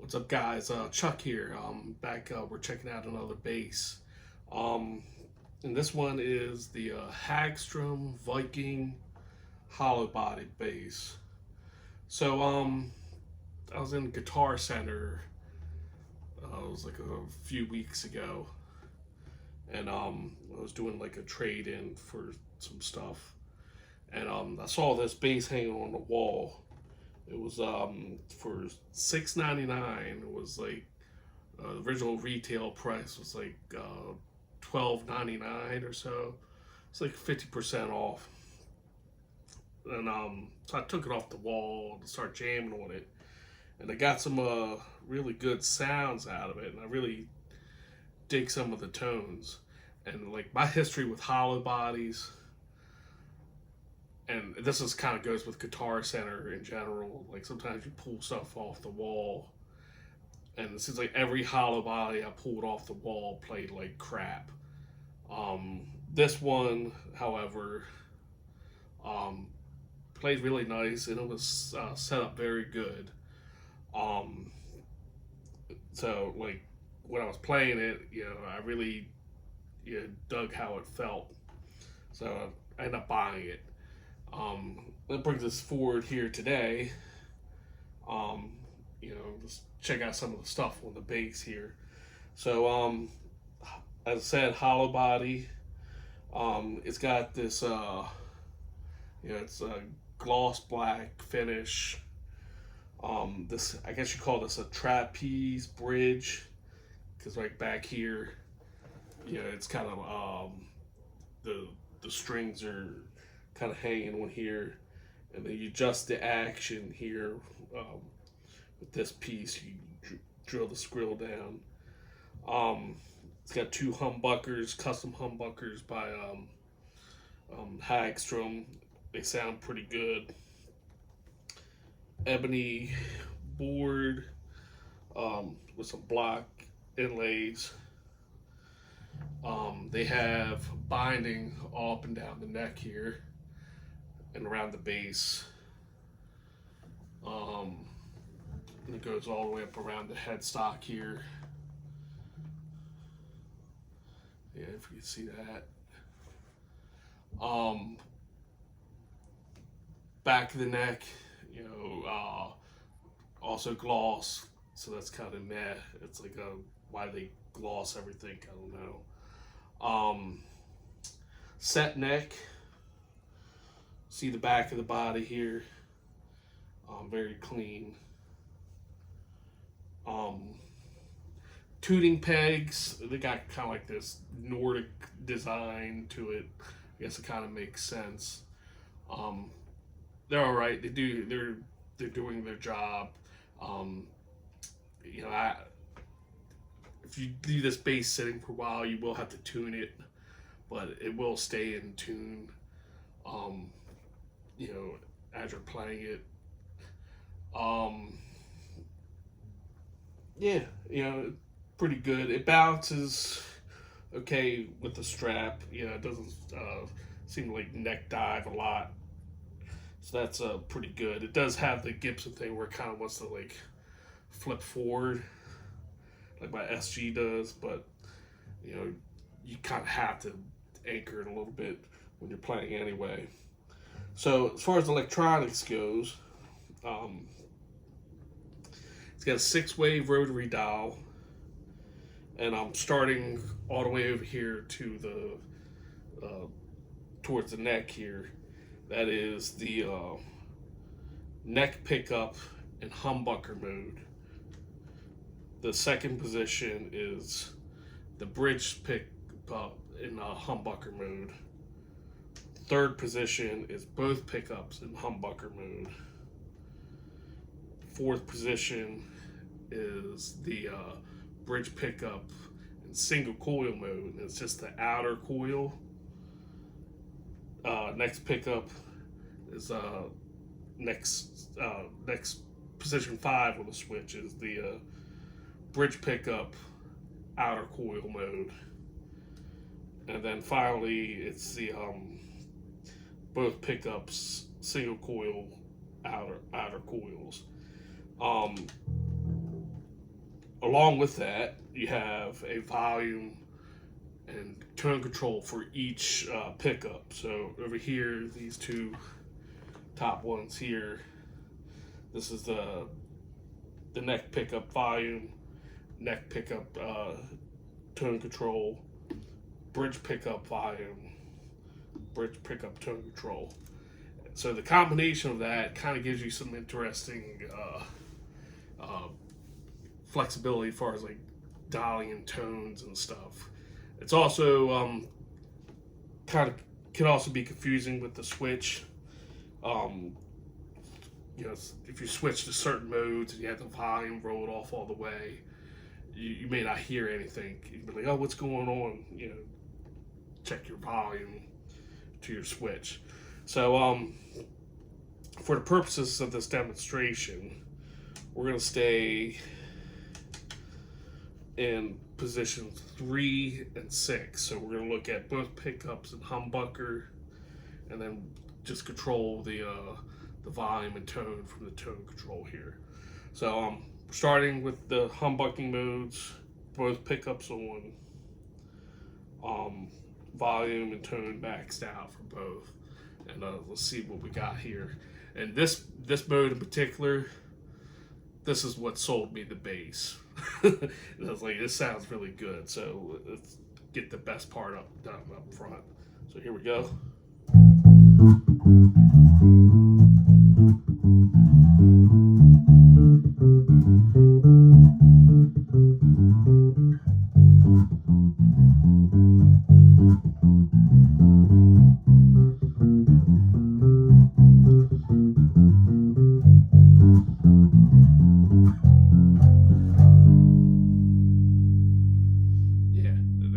What's up, guys? Chuck here. Back. We're checking out another bass, um, and this one is the Hagstrom Viking Hollowbody bass. So, I was in Guitar Center. It was like a few weeks ago, and I was doing like a trade in for some stuff, and I saw this bass hanging on the wall. It was for $6.99. It was like the original retail price was like $12.99 or so. It's like 50% off. And so I took it off the wall to start jamming on it, and I got some really good sounds out of it, and I really dig some of the tones. And like my history with hollow bodies, and this is kind of goes with Guitar Center in general. Like sometimes you pull stuff off the wall, and it seems like every hollow body I pulled off the wall played like crap. This one, however, um, played really nice, and it was set up very good. Um, so like when I was playing it, I really dug how it felt. So I ended up buying it. That brings us forward here today. Just check out some of the stuff on the bass here. So, as I said, hollow body. It's got this, it's a gloss black finish. This, I guess you call this a trapeze bridge, because right back here, it's kind of the strings are kind of hanging on here, and then you adjust the action here with this piece. You drill the skrill down. It's got two humbuckers, custom humbuckers by Hagstrom. They sound pretty good. Ebony board with some block inlays. They have binding all up and down the neck here and around the base. And it goes all the way up around the headstock here. Yeah, if you can see that. Back of the neck, also gloss. So that's kind of meh. It's like why they gloss everything, I don't know. Set neck. See the back of the body here. Very clean. Tuning pegs. They got kind of like this Nordic design to it. I guess it kind of makes sense. They're all right. They're doing their job. If you leave this bass sitting for a while, you will have to tune it, but it will stay in tune. As you're playing it. Pretty good. It bounces okay with the strap. It doesn't seem to like neck dive a lot. So that's pretty good. It does have the Gibson thing where it kind of wants to like flip forward, like my SG does, but you kind of have to anchor it a little bit when you're playing anyway. So as far as electronics goes, it's got a 6-wave rotary dial, and I'm starting all the way over here to the towards the neck here. That is the neck pickup in humbucker mode. The second position is the bridge pickup in humbucker mode. Third position is both pickups in humbucker mode. Fourth position is the bridge pickup in single coil mode. It's just the outer coil. Next pickup is next position 5 on the switch is the bridge pickup outer coil mode, and then finally it's the both pickups single coil outer coils. along with that, you have a volume and tone control for each pickup. So over here, these two top ones here, this is the neck pickup volume, neck pickup tone control, bridge pickup volume, bridge pickup tone control. So the combination of that kind of gives you some interesting flexibility as far as like dialing in tones and stuff. It's also kind of can also be confusing with the switch. You know, if you switch to certain modes and you have the volume rolled off all the way, you may not hear anything. You'd be like, oh, what's going on? You know, check your volume to your switch. So for the purposes of this demonstration, we're going to stay in position 3 and 6. So we're going to look at both pickups and humbucker, and then just control the volume and tone from the tone control here. So starting with the humbucking modes, both pickups on, volume and tone maxed out for both. And let's see what we got here. And this mode in particular, this is what sold me the bass. I was like, this sounds really good. So let's get the best part done up front. So here we go.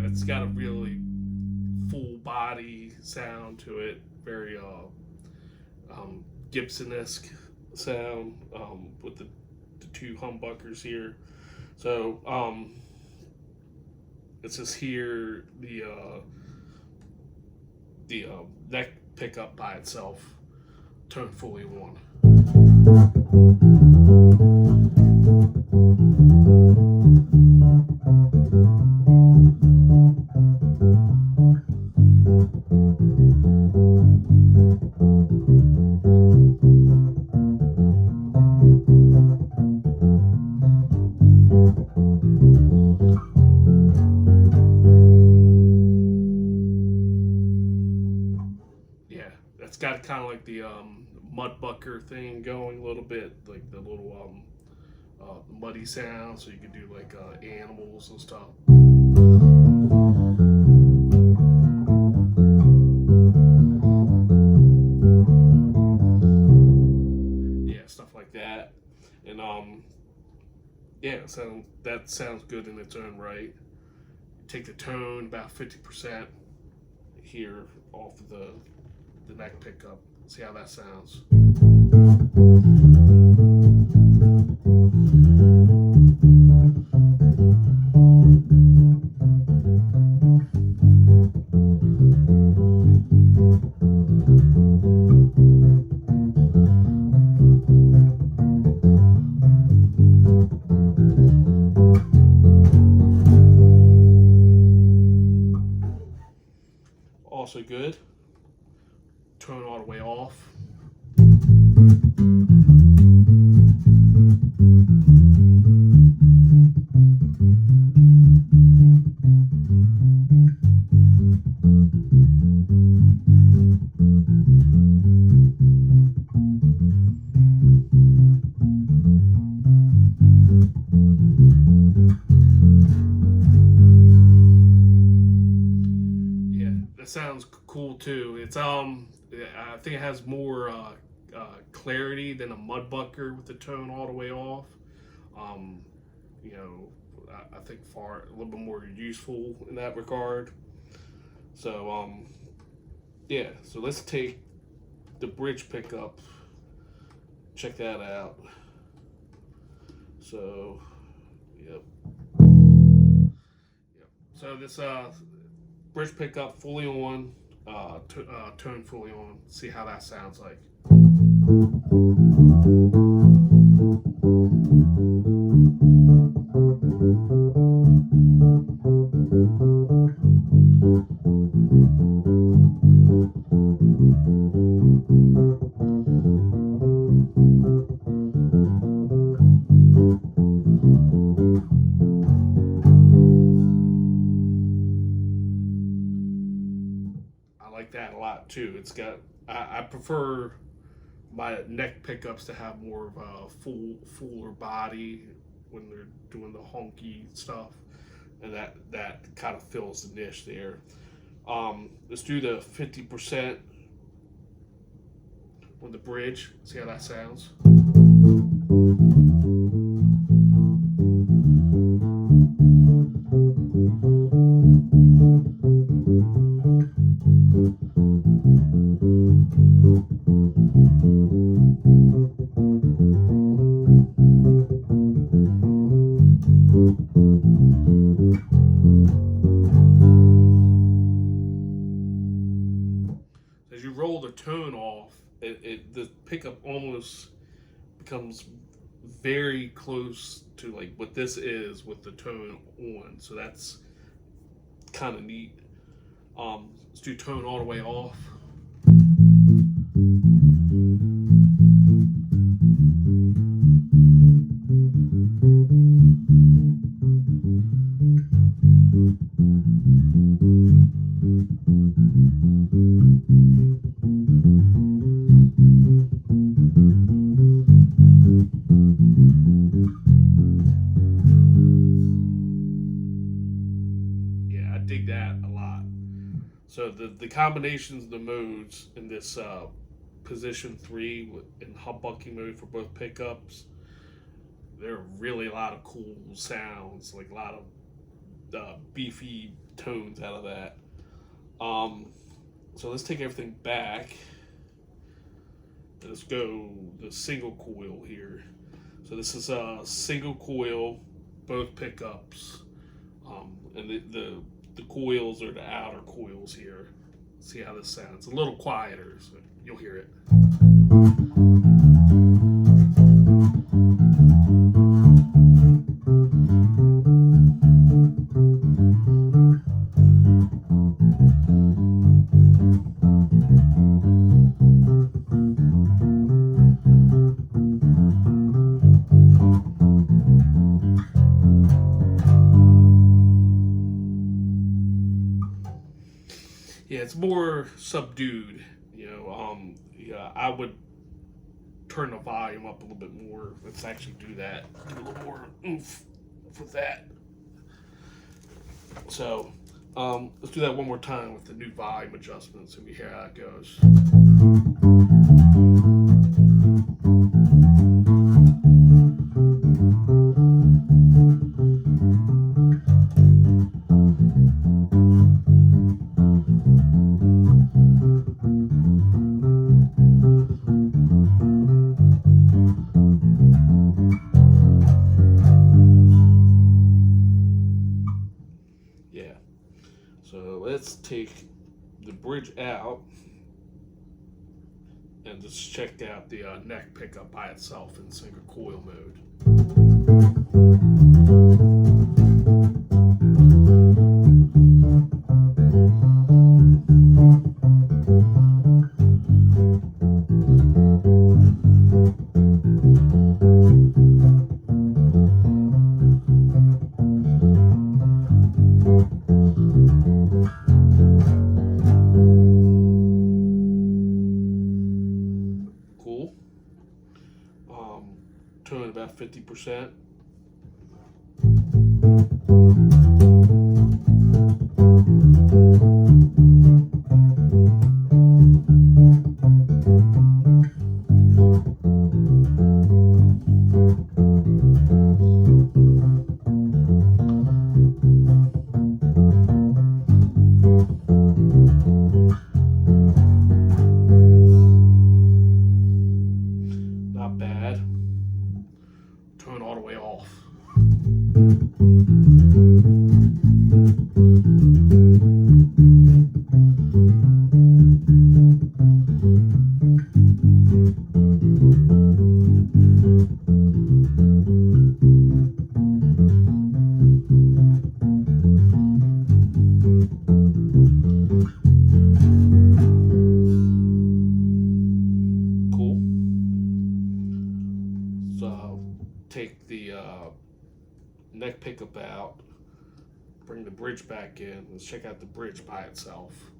It's got a really full body sound to it, very Gibson-esque sound with the two humbuckers here. So it's just here the neck pickup by itself, tone fully on. It's got kind of like the mudbucker thing going a little bit, like the little muddy sound, so you can do like animals and stuff. Yeah, stuff like that. And yeah, so that sounds good in its own right. Take the tone about 50% here off of the neck pickup. See how that sounds. Also good. Turn all the way off. Yeah, that sounds cool too. It's I think it has more clarity than a mudbucker with the tone all the way off. You know, I think a little bit more useful in that regard. So yeah, so let's take the bridge pickup, check that out. So yep. So this bridge pickup fully on, tone fully on. See how that sounds like. too. It's got I prefer my neck pickups to have more of a fuller body when they're doing the honky stuff, and that kind of fills the niche there. Let's do the 50% on the bridge. See how that sounds. As you roll the tone off, the pickup almost becomes very close to like what this is with the tone on. So that's kind of neat. Let's do tone all the way off. Yeah, I dig that a lot. So the combinations of the modes in this position 3 in humbucking mode for both pickups, there are really a lot of cool sounds, like a lot of beefy tones out of that. So let's take everything back. Let's go the single coil here. So this is a single coil, both pickups, and the coils are the outer coils here. See how this sounds. It's a little quieter, so you'll hear it. Yeah, it's more subdued. Yeah, I would turn the volume up a little bit more. Let's actually do that. Do a little more oomph with that. So, let's do that one more time with the new volume adjustments, and we hear how it goes. Yeah. So let's take the bridge out and just check out the neck pickup by itself in single coil mode. Cool. Tone about 50%. Not bad. Tone all the way off. Cool. So take the neck pickup out, bring the bridge back in. Let's check out the bridge by itself.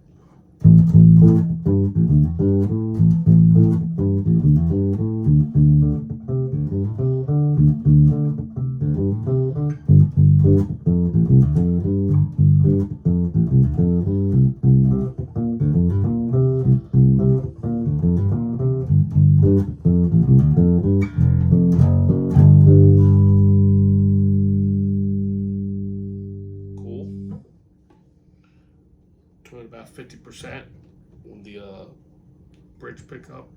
50% on the bridge pickup.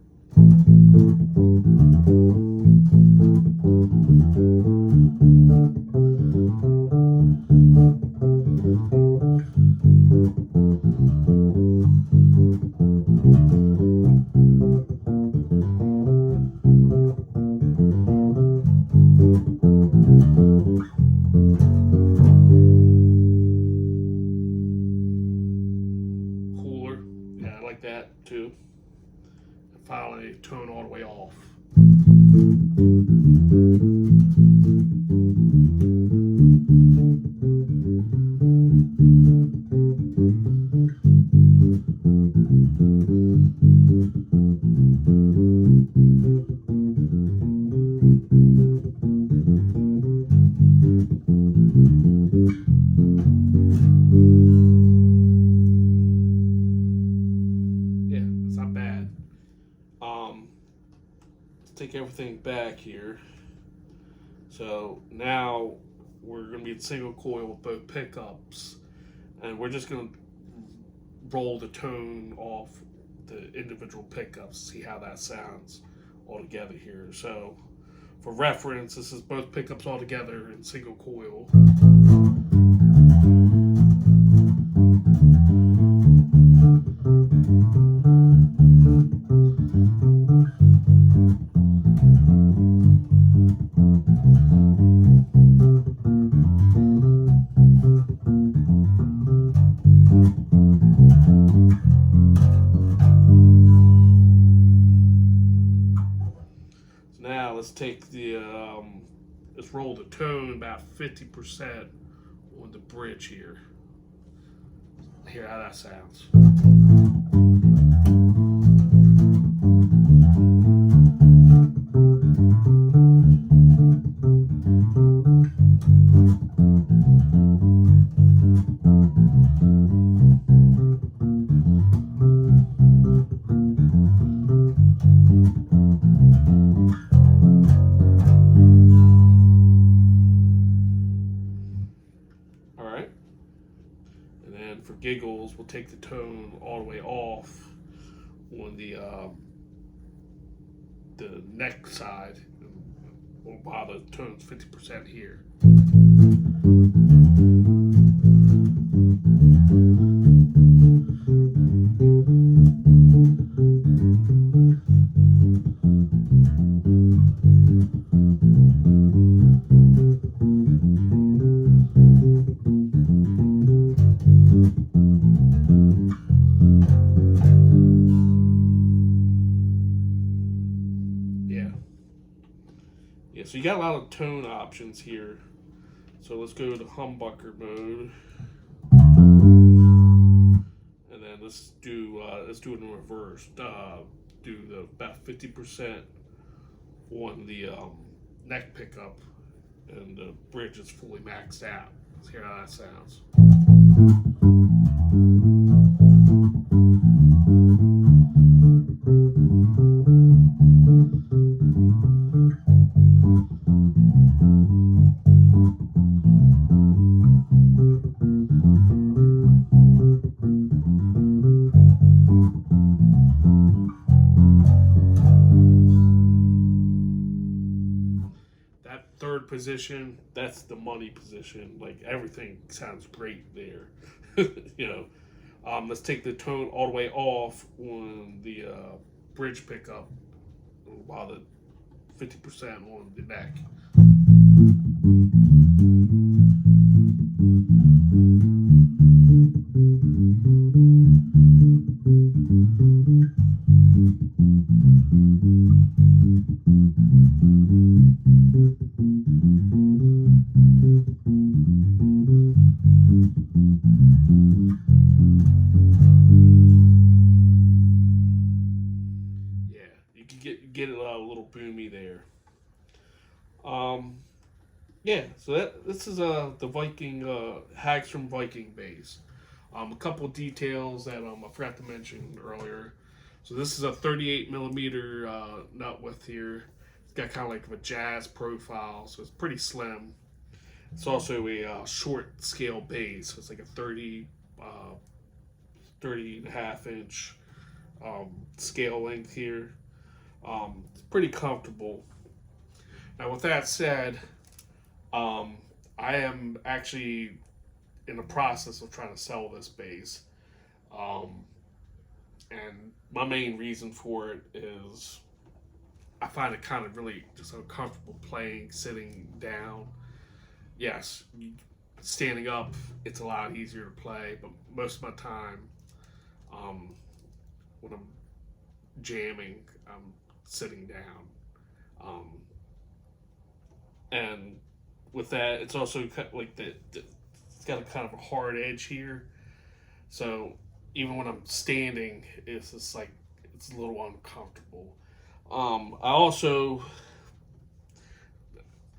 Cooler, yeah, I like that too. And finally, tone all the way off. Yeah, it's not bad. Let's take everything back here. So now we're going to be in single coil with both pickups, and we're just going to roll the tone off the individual pickups, see how that sounds all together here. So for reference, this is both pickups all together in single coil. Now let's take the let's roll the tone about 50% on the bridge here. Hear how that sounds. All right. And then for giggles, we'll take the tone all the way off on the neck side, while the tone's 50% here. Yeah, so you got a lot of tone options here. So let's go to humbucker mode, and then let's do it in reverse. Do the about 50% on the neck pickup, and the bridge is fully maxed out. Let's hear how that sounds. Third position, that's the money position. Like, everything sounds great there. You know, let's take the tone all the way off on the bridge pickup, while the 50% on the neck. You can get it a little boomy there. Yeah, so this is the Viking Hagstrom Viking bass. A couple details that I forgot to mention earlier. So this is a 38 millimeter nut width here. It's got kind of like a jazz profile, so it's pretty slim. It's also a short scale bass. So it's like a 30.5 inch scale length here. It's pretty comfortable. Now, with that said, I am actually in the process of trying to sell this bass. Um, and my main reason for it is I find it kind of really just uncomfortable playing sitting down. Yes, standing up, it's a lot easier to play, but most of my time, um, when I'm jamming, I'm sitting down. Um, and with that, it's also like it's got a kind of a hard edge here. So even when I'm standing, it's just like it's a little uncomfortable. I also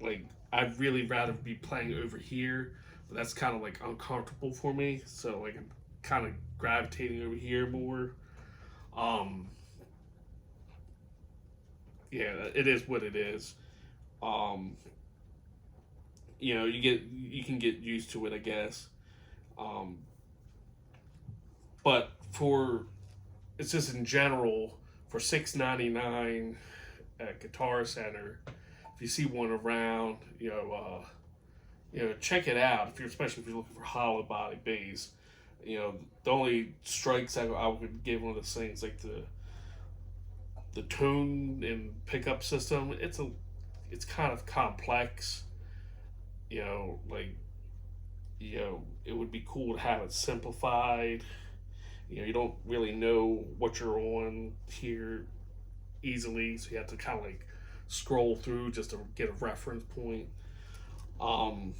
like I'd really rather be playing over here, but that's kind of like uncomfortable for me. So like I'm kind of gravitating over here more. Um, yeah, it is what it is. Um, you can get used to it, I guess. Um, but for it's just in general for $6.99 at Guitar Center. If you see one around, check it out. Especially if you're looking for hollow body bass, the only strikes I would give one of those things like the tone and pickup system. It's kind of complex. Like it would be cool to have it simplified. You don't really know what you're on here easily, so you have to kind of like scroll through just to get a reference point. Um,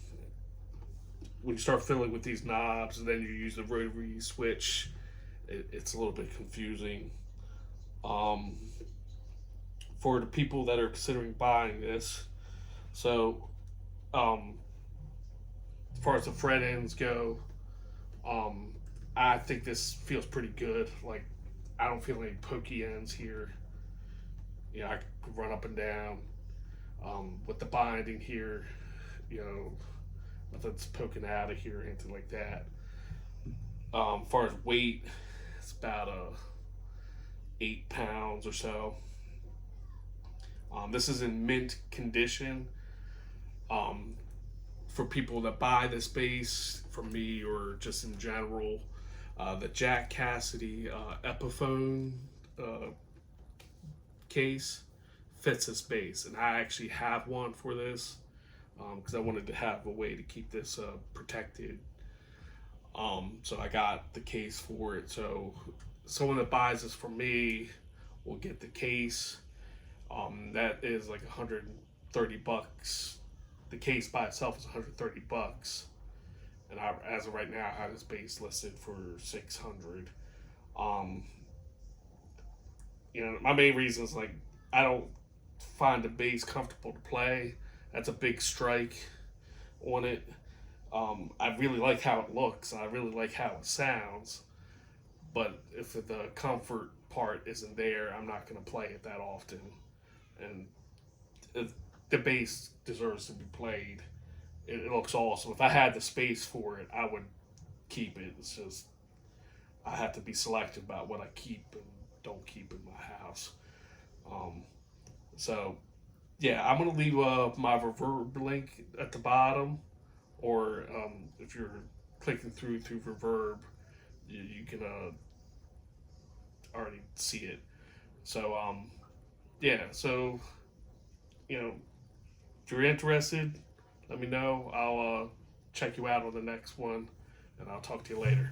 when you start fiddling with these knobs and then you use the rotary switch, it's a little bit confusing. Um, for the people that are considering buying this, so as far as the fret ends go, um, I think this feels pretty good. Like I don't feel any pokey ends here. I can run up and down. With the binding here, you know, nothing's poking out of here or anything like that. As far as weight, it's about 8 pounds or so. This is in mint condition. Um, for people that buy this bass from me or just in general, the Jack Cassidy Epiphone uh, case fits this bass, and I actually have one for this because I wanted to have a way to keep this protected. So I got the case for it. So someone that buys this from me will get the case. That is like $130. The case by itself is $130, and as of right now, I have this bass listed for $600. Um, my main reason is like I don't find the bass comfortable to play. That's a big strike on it. I really like how it looks. And I really like how it sounds. But if the comfort part isn't there, I'm not going to play it that often. And the bass deserves to be played. It looks awesome. If I had the space for it, I would keep it. It's just I have to be selective about what I keep and don't keep in my house. Um, so yeah, I'm gonna leave my Reverb link at the bottom, or if you're clicking through Reverb, you can already see it. So yeah, so you know, if you're interested, let me know. I'll check you out on the next one, and I'll talk to you later.